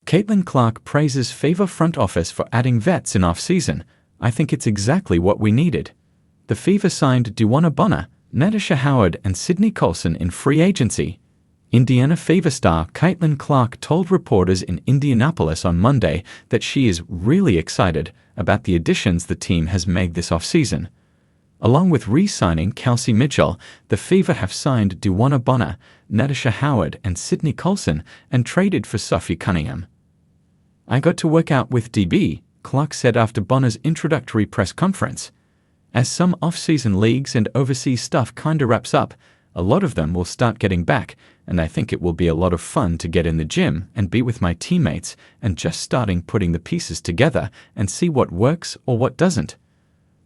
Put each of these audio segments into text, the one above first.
Caitlin Clark praises Fever front office for adding vets in offseason. I think it's exactly what we needed. The Fever signed DeWanna Bonner, Natasha Howard and Sydney Colson in free agency. Indiana Fever star Caitlin Clark told reporters in Indianapolis on Monday that she is really excited about the additions the team has made this offseason. Along with re-signing Kelsey Mitchell, the Fever have signed DeWanna Bonner, Natasha Howard and Sydney Colson and traded for Sophie Cunningham. "I got to work out with DB," Clark said after Bonner's introductory press conference. "As some off-season leagues and overseas stuff kinda wraps up, a lot of them will start getting back, and I think it will be a lot of fun to get in the gym and be with my teammates and just starting putting the pieces together and see what works or what doesn't.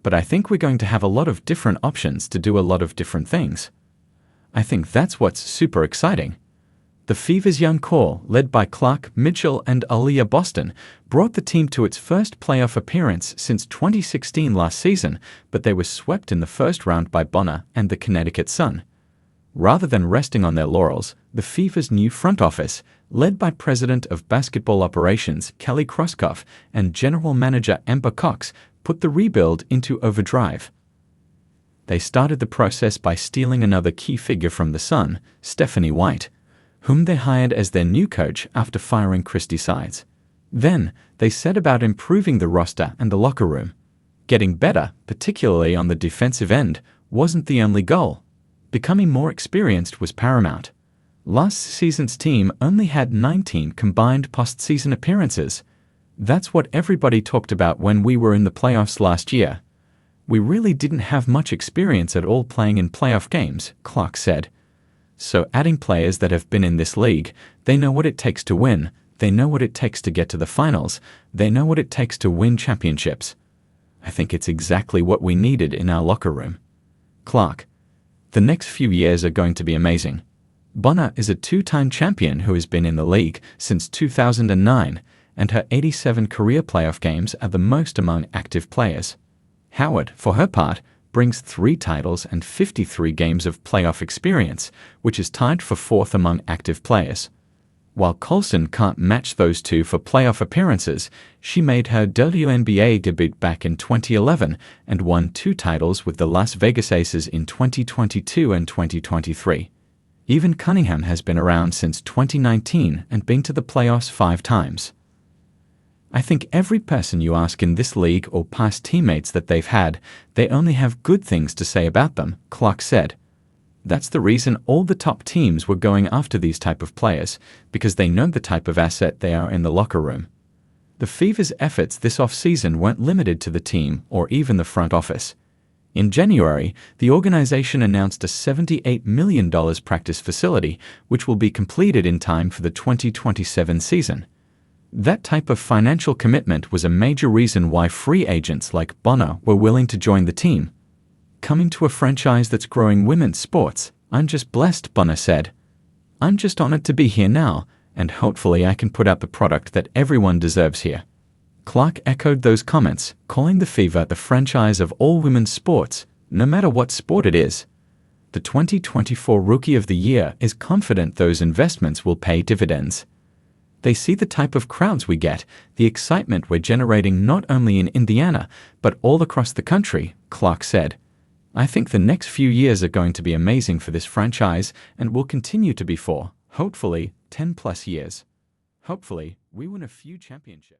But I think we're going to have a lot of different options to do a lot of different things. I think that's what's super exciting." The Fever's young core, led by Clark, Mitchell and Aliyah Boston, brought the team to its first playoff appearance since 2016 last season, but they were swept in the first round by Bonner and the Connecticut Sun. Rather than resting on their laurels, the Fever's new front office, led by President of Basketball Operations Kelly Kroskoff and General Manager Amber Cox, put the rebuild into overdrive. They started the process by stealing another key figure from the Sun, Stephanie White, whom they hired as their new coach after firing Christy Sides. Then, they set about improving the roster and the locker room. Getting better, particularly on the defensive end, wasn't the only goal. Becoming more experienced was paramount. Last season's team only had 19 combined postseason appearances. That's what everybody talked about when we were in the playoffs last year. "We really didn't have much experience at all playing in playoff games," Clark said. "So adding players that have been in this league, they know what it takes to win, they know what it takes to get to the finals, they know what it takes to win championships. I think it's exactly what we needed in our locker room." Clark: "The next few years are going to be amazing. Bonner is a two-time champion who has been in the league since 2009, and her 87 career playoff games are the most among active players. Howard, for her part, brings 3 titles and 53 games of playoff experience, which is tied for 4th among active players. While Colson can't match those two for playoff appearances, she made her WNBA debut back in 2011 and won 2 titles with the Las Vegas Aces in 2022 and 2023. Even Cunningham has been around since 2019 and been to the playoffs 5 times. I think every person you ask in this league or past teammates that they've had, they only have good things to say about them," Clark said. "That's the reason all the top teams were going after these type of players, because they know the type of asset they are in the locker room." The Fever's efforts this offseason weren't limited to the team or even the front office. In January, the organization announced a $78 million practice facility, which will be completed in time for the 2027 season. That type of financial commitment was a major reason why free agents like Bonner were willing to join the team. "Coming to a franchise that's growing women's sports, I'm just blessed," Bonner said. "I'm just honored to be here now, and hopefully I can put out the product that everyone deserves here." Clark echoed those comments, calling the Fever the franchise of all women's sports, no matter what sport it is. The 2024 Rookie of the Year is confident those investments will pay dividends. "They see the type of crowds we get, the excitement we're generating not only in Indiana, but all across the country," Clark said. "I think the next few years are going to be amazing for this franchise and will continue to be for, hopefully, 10+ years. Hopefully, we win a few championships."